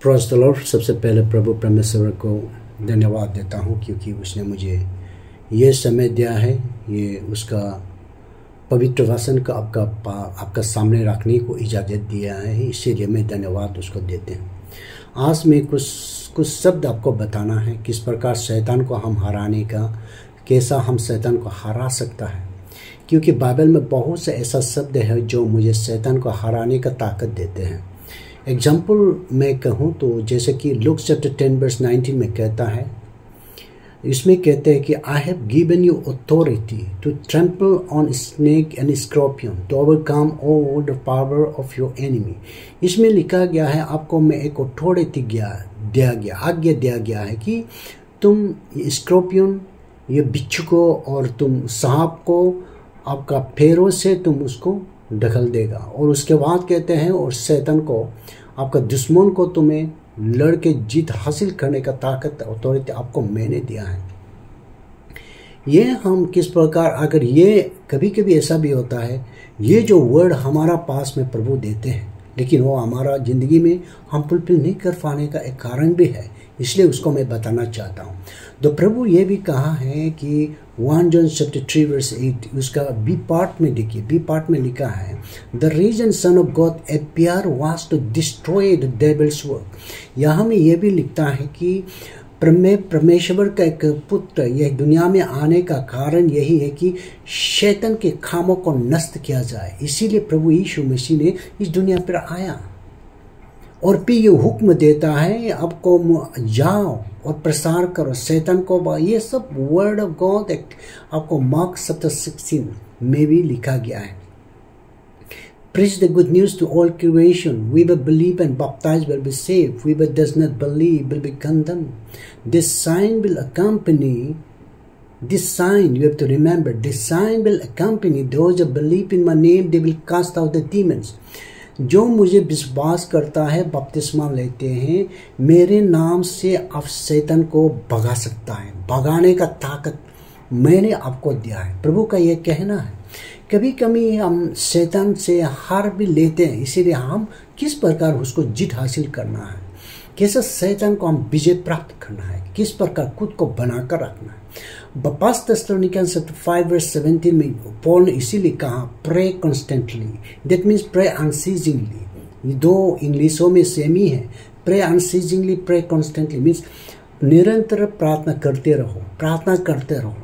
Praise the Lord. सबसे पहले प्रभु परमेश्वर को धन्यवाद देता हूँ क्योंकि उसने मुझे ये समय दिया है, ये उसका पवित्र वचन का आपका सामने रखने को इजाज़त दिया है, इसीलिए मैं धन्यवाद उसको देते हैं। आज मैं कुछ शब्द आपको बताना है किस प्रकार शैतान को हम हराने का, कैसा हम शैतान को हरा सकता है, क्योंकि बाइबल में बहुत से ऐसा शब्द है जो मुझे शैतान को हराने का ताकत देते हैं। एग्जाम्पल मैं कहूँ तो जैसे कि लूक चैप्टर 10 वर्स 19 में कहता है, इसमें कहते हैं कि I have given you authority to trample on snake and scorpion to overcome all the power of your enemy. इसमें लिखा गया है आपको मैं एक अथॉरिटी आज्ञा दिया गया है कि तुम स्कॉर्पियन, ये बिच्छू को और तुम सांप को आपका पैरों से तुम उसको ढकल देगा। और उसके बाद कहते हैं और शैतान को, आपका दुश्मन को तुम्हें लड़के जीत हासिल करने का ताकत अथॉरिटी आपको मैंने दिया है। ये हम किस प्रकार, अगर ये कभी कभी ऐसा भी होता है, ये जो वर्ड हमारा पास में प्रभु देते हैं लेकिन वो हमारा ज़िंदगी में हम फुलफिल नहीं कर पाने का एक कारण भी है, इसलिए उसको मैं बताना चाहता हूँ। तो प्रभु ये भी कहा है कि 1 John chapter 3 verse 8 उसका बी पार्ट में देखिए, बी पार्ट में लिखा है the reason Son of God appear was to destroy the devil's work. यहाँ में ये भी लिखता है कि परमेश्वर का एक पुत्र यह दुनिया में आने का कारण यही है कि शैतान के कामों को नष्ट किया जाए। इसीलिए प्रभु यीशु मसीह ने इस दुनिया पर आया और फिर ये हुक्म देता है आपको जाओ और प्रसार करो शैतान को। ये सब वर्ड ऑफ गॉड आपको मार्क चैप्टर 16 में भी लिखा गया है। Preach the good news to all creation. Whoever believe and baptize will be saved. Whoever does not believe will be condemned. This sign will accompany. This sign, you have to remember, this sign will accompany those who believe in my name. They will cast out the demons. जो मुझे विश्वास करता है, बपतिस्मा लेते हैं, मेरे नाम से आप शैतान को भगा सकता है। भगाने का ताकत मैंने आपको दिया है, प्रभु का ये कहना है। कभी कभी हम शैतान से हार भी लेते हैं, इसीलिए हम किस प्रकार उसको जीत हासिल करना है, कैसे शैतान को हम विजय प्राप्त करना है, किस प्रकार खुद को बनाकर रखना है। 1 Thessalonians 5 verse 17 में पॉल ने इसीलिए कहा pray constantly, that means pray unceasingly. दो इंग्लिशों में सेम ही है, pray unceasingly, pray constantly means निरंतर प्रार्थना करते रहो, प्रार्थना करते रहो।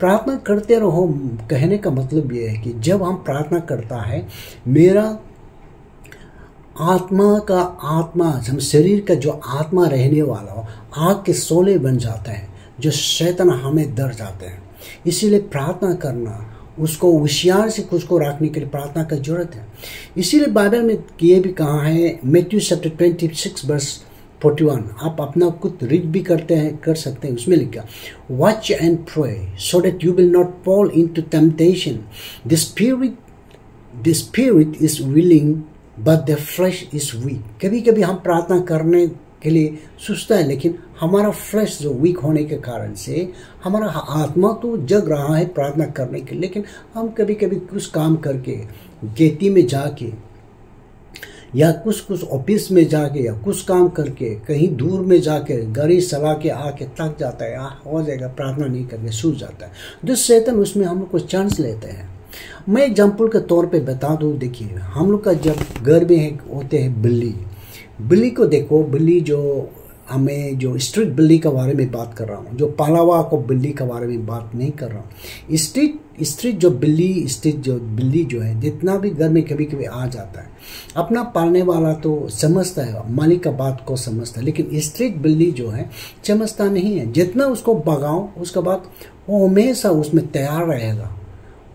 प्रार्थना करते रहो कहने का मतलब ये है कि जब हम प्रार्थना करता है, मेरा आत्मा हम शरीर का जो आत्मा रहने वाला हो आग के शोले बन जाता है, जो शैतान हमें डर जाते हैं। इसीलिए प्रार्थना करना, उसको होशियार से खुद को रखने के लिए प्रार्थना की जरूरत है। इसीलिए बाइबल में ये भी कहा है, मैथ्यू चैप्टर 26 वर्स 41, आप अपना कुछ रीड भी कर सकते हैं। उसमें लिखा watch and pray so that you will not fall into temptation. The spirit is willing but the flesh is weak. कभी कभी हम प्रार्थना करने के लिए सोचता है, लेकिन हमारा फ्लेश जो वीक होने के कारण से हमारा आत्मा तो जग रहा है प्रार्थना करने के लिए, लेकिन हम कभी कभी कुछ काम करके खेती में जाके या कुछ ऑफिस में जाके या कुछ काम करके कहीं दूर में जाके गाड़ी चला के आके थक जाता है, हो जाएगा, प्रार्थना नहीं करके सूझ जाता है। जो शैतान उसमें हम लोग को चांस लेते हैं। मैं एग्जाम्पल के तौर पे बता दूँ, देखिए हम लोग का जब घर में होते हैं बिल्ली को देखो, बिल्ली जो हमें जो स्ट्रीट बिल्ली के बारे में बात कर रहा हूँ, जो पाला हुआ को बिल्ली के बारे में बात नहीं कर रहा हूँ। स्ट्रीट जो बिल्ली जो है, जितना भी घर में कभी कभी आ जाता है, अपना पालने वाला तो समझता है, मालिक का बात को समझता है, लेकिन स्ट्रीट बिल्ली जो है समझता नहीं है। जितना उसको भगाओ उसके बाद वो हमेशा उसमें तैयार रहेगा,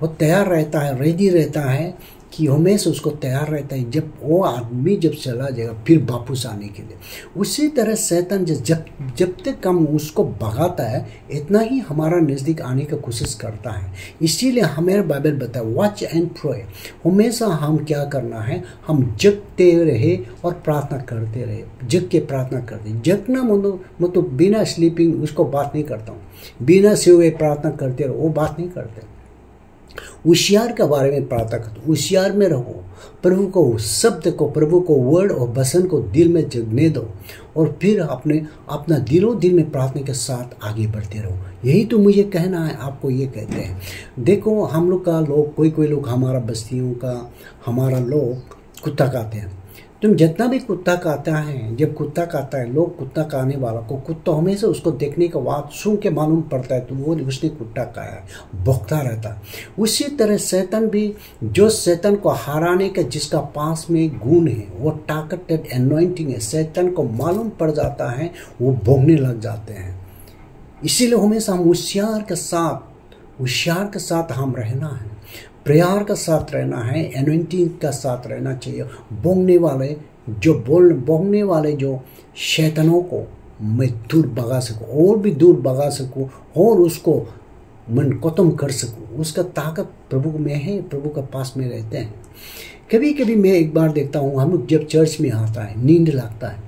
वो तैयार रहता है, रेडी रहता है कि हमेशा उसको तैयार रहता है जब वो आदमी जब चला जाएगा फिर वापस आने के लिए। उसी तरह शैतान जब तक हम उसको भगाता है, इतना ही हमारा नज़दीक आने की कोशिश करता है। इसीलिए हमें बाइबल बताया वॉच एंड प्रे। हमेशा हम क्या करना है, हम जगते रहे और प्रार्थना करते रहे, जग के प्रार्थना करते। जगना मतलब बिना स्लीपिंग, उसको बात नहीं करता हूँ, बिना सोए प्रार्थना करते रहो, वो बात नहीं करते। होशियार के बारे में प्रार्थना करो, होशियार में रहो, प्रभु को शब्द को, प्रभु को वर्ड और वचन को दिल में जगने दो और फिर अपना दिलों दिल में प्रार्थना के साथ आगे बढ़ते रहो। यही तो मुझे कहना है, आपको ये कहते हैं। देखो हम लोग का लोग, कोई लोग हमारा बस्तियों का हमारा लोग कुत्ता खाते हैं। तुम जितना भी कुत्ता खाता है, जब कुत्ता खाता है, लोग कुत्ता खाने वाला को, कुत्ता हमेशा उसको देखने के बाद सूंघ के मालूम पड़ता है तो वो उसने कुत्ता खाया है, भौंकता रहता है। उसी तरह शैतान भी, जो शैतान को हराने का जिसका पास में गुण है, वो ताकत एनॉइंटिंग है, शैतान को मालूम पड़ जाता है, वो भौंकने लग जाते हैं। इसीलिए हमेशा हम होशियार के साथ हम रहना है, प्रेयर का साथ रहना है, एनॉइंटिंग का साथ रहना चाहिए। बोंगने वाले जो शैतानों को मैं दूर भगा सकूं और भी दूर भगा सकूं और उसको मन खत्म कर सकूं, उसका ताकत प्रभु में है, प्रभु के पास में रहते हैं। कभी कभी मैं एक बार देखता हूँ, हम लोग जब चर्च में आता है नींद लगता है,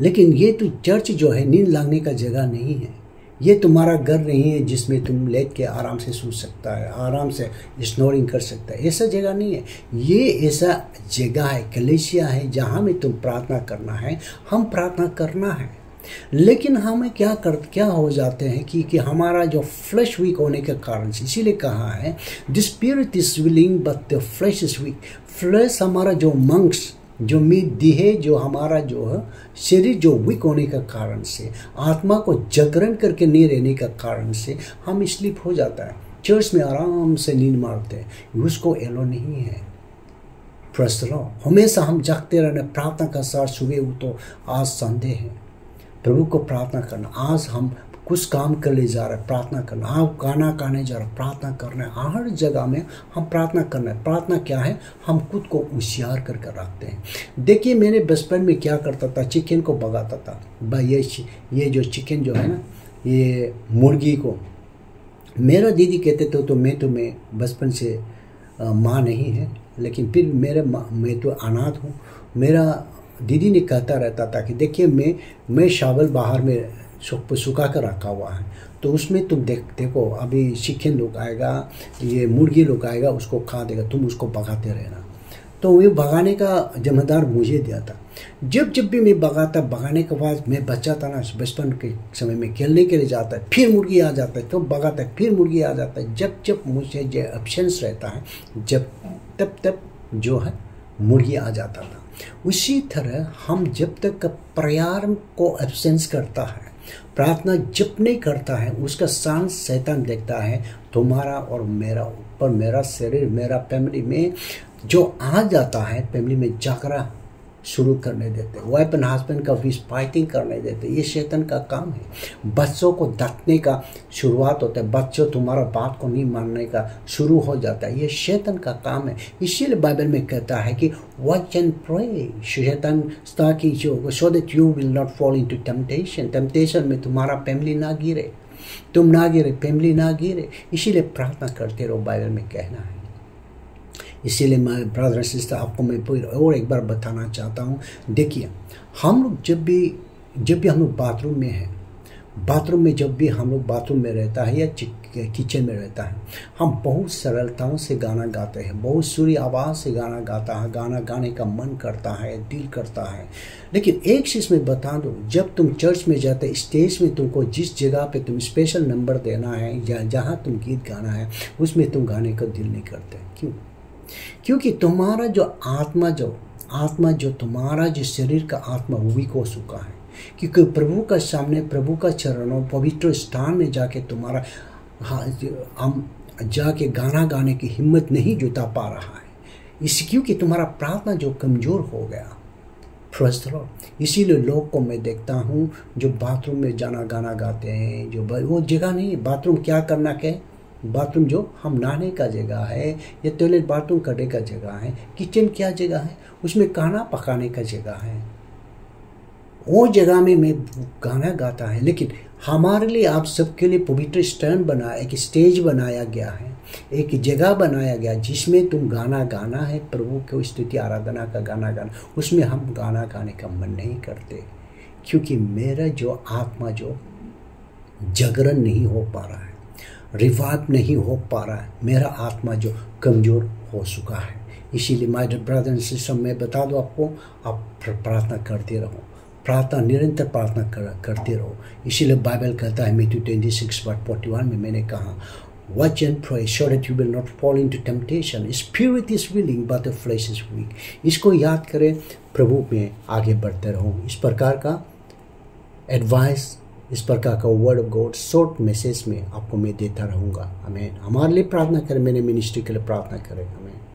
लेकिन ये तो चर्च जो है नींद लगने का जगह नहीं है। ये तुम्हारा घर नहीं है जिसमें तुम लेट के आराम से सो सकता है, आराम से स्नोरिंग कर सकता है, ऐसा जगह नहीं है। ये ऐसा जगह है, कलीसिया है, जहाँ में तुम प्रार्थना करना है, हम प्रार्थना करना है। लेकिन हमें क्या हो जाते हैं कि हमारा जो फ्लैश वीक होने के कारण से, इसीलिए कहा है the spirit is willing but the flash is weak. Flash हमारा जो मंग्स, जो मीट देह, जो हमारा जो है शरीर जो वीक होने का कारण से, आत्मा को जागरण करके नहीं रहने का कारण से हम स्लीप हो जाता है, चर्च में आराम से नींद मारते हैं। उसको एलो नहीं है। हमेशा हम जागते रहना, प्रार्थना का साथ सुबह उठो, आज संडे है, प्रभु को प्रार्थना करना। आज हम कुछ काम कर ले जा रहे, प्रार्थना करना। आप गाना गाने जा रहे, प्रार्थना करना है। हर जगह में हम प्रार्थना करना है। प्रार्थना क्या है? हम खुद को होशियार करके रखते हैं। देखिए मैंने बचपन में क्या करता था, चिकन को भगाता था भाई। ये जो चिकन जो है ना, ये मुर्गी को मेरा दीदी कहते थे, तो मैं बचपन से माँ नहीं है, लेकिन फिर मैं तो अनाथ हूँ। मेरा दीदी ने कहता रहता था कि देखिए मैं चावल बाहर में सुखा कर रखा हुआ है, तो उसमें तुम देखो अभी चिकन लोग आएगा, ये मुर्गी लोग आएगा, उसको खा देगा, तुम उसको भगाते रहना। तो वो भगाने का जिम्मेदार मुझे दिया था। जब भी मैं भगाने के बाद मैं बच्चा था ना, बचपन के समय में खेलने के लिए जाता है, फिर मुर्गी आ जाता है, तो भगाता है, फिर मुर्गी आ जाता है। जब मुझे जो एब्सेंस रहता है, तब जो है मुर्गी आ जाता था। उसी तरह हम जब तक प्रेयर को एब्सेंस करता है, प्रार्थना जब नहीं करता है, उसका सांस शैतान देखता है तुम्हारा और मेरा ऊपर, मेरा शरीर, मेरा फैमिली में जो आ जाता है, फैमिली में जागरा शुरू करने देते, वाइफ एंड हस्बैंड का बीच फाइटिंग करने देते। ये शैतान का काम है। बच्चों को डांटने का शुरुआत होता है, बच्चों तुम्हारा बात को नहीं मानने का शुरू हो जाता है। ये शैतान का काम है। इसीलिए बाइबल में कहता है कि वॉच एंड प्रे, शैतान ताकि जो सो that you will not fall into temptation में तुम्हारा फैमिली ना गिरे, तुम ना गिरे, फैमिली ना गिरे। इसीलिए प्रार्थना करते रहो, बाइबल में कहना है। इसीलिए मैं ब्रदर सिस्टर आपको मैं और एक बार बताना चाहता हूँ। देखिए हम लोग जब भी हम लोग बाथरूम में हैं, बाथरूम में जब भी हम लोग बाथरूम में रहता है या किचन में रहता है, हम बहुत सरलताओं से गाना गाते हैं, बहुत सुरी आवाज़ से गाना गाता है, गाना गाने का मन करता है, दिल करता है। लेकिन एक चीज़ मैं बता दूँ, जब तुम चर्च में जाते, स्टेज में तुमको जिस जगह पे तुम स्पेशल नंबर देना है या जहाँ तुम गीत गाना है, उसमें तुम गाने का दिल नहीं करते। क्यों? क्योंकि तुम्हारा जो आत्मा जो तुम्हारा जो शरीर का आत्मा वो भी हो चुका है। क्योंकि प्रभु का सामने, प्रभु का चरणों, पवित्र स्थान में जाके तुम्हारा हम जाके गाना गाने की हिम्मत नहीं जुटा पा रहा है, क्योंकि तुम्हारा प्रार्थना जो कमज़ोर हो गया। इसीलिए लोग को मैं देखता हूँ जो बाथरूम में जाना गाना गाते हैं, जो वो जगह नहीं है। बाथरूम क्या करना के, बाथरूम जो हम नहाने का जगह है या टॉयलेट बाथरूम करने का जगह है, किचन क्या जगह है, उसमें खाना पकाने का जगह है। वो जगह में मैं गाना गाता है। लेकिन हमारे लिए, आप सबके लिए पवित्र स्थान बना, एक स्टेज बनाया गया है, एक जगह बनाया गया जिसमें तुम गाना गाना है, प्रभु को स्तुति आराधना का गाना गाना। उसमें हम गाना गाने का मन नहीं करते, क्योंकि मेरा जो आत्मा जो जागरण नहीं हो पा रहा है। रिवाइव नहीं हो पा रहा है, मेरा आत्मा जो कमज़ोर हो चुका है। इसीलिए my dear brother and sister, मैं बता दूं आपको, आप प्रार्थना करते रहो, प्रार्थना निरंतर प्रार्थना करते रहो। इसीलिए बाइबल कहता है मैथ्यू 26:41 में मैंने कहा, Watch and pray so that you will not fall into temptation. Spirit is willing but the flesh is weak. इसको याद करें, प्रभु में आगे बढ़ते रहो। इस प्रकार का एडवाइस, इस प्रकार का word of God short message में आपको मैं देता रहूँगा। आमीन। हमारे लिए प्रार्थना करें, मेरे मिनिस्ट्री के लिए प्रार्थना करें। आमीन।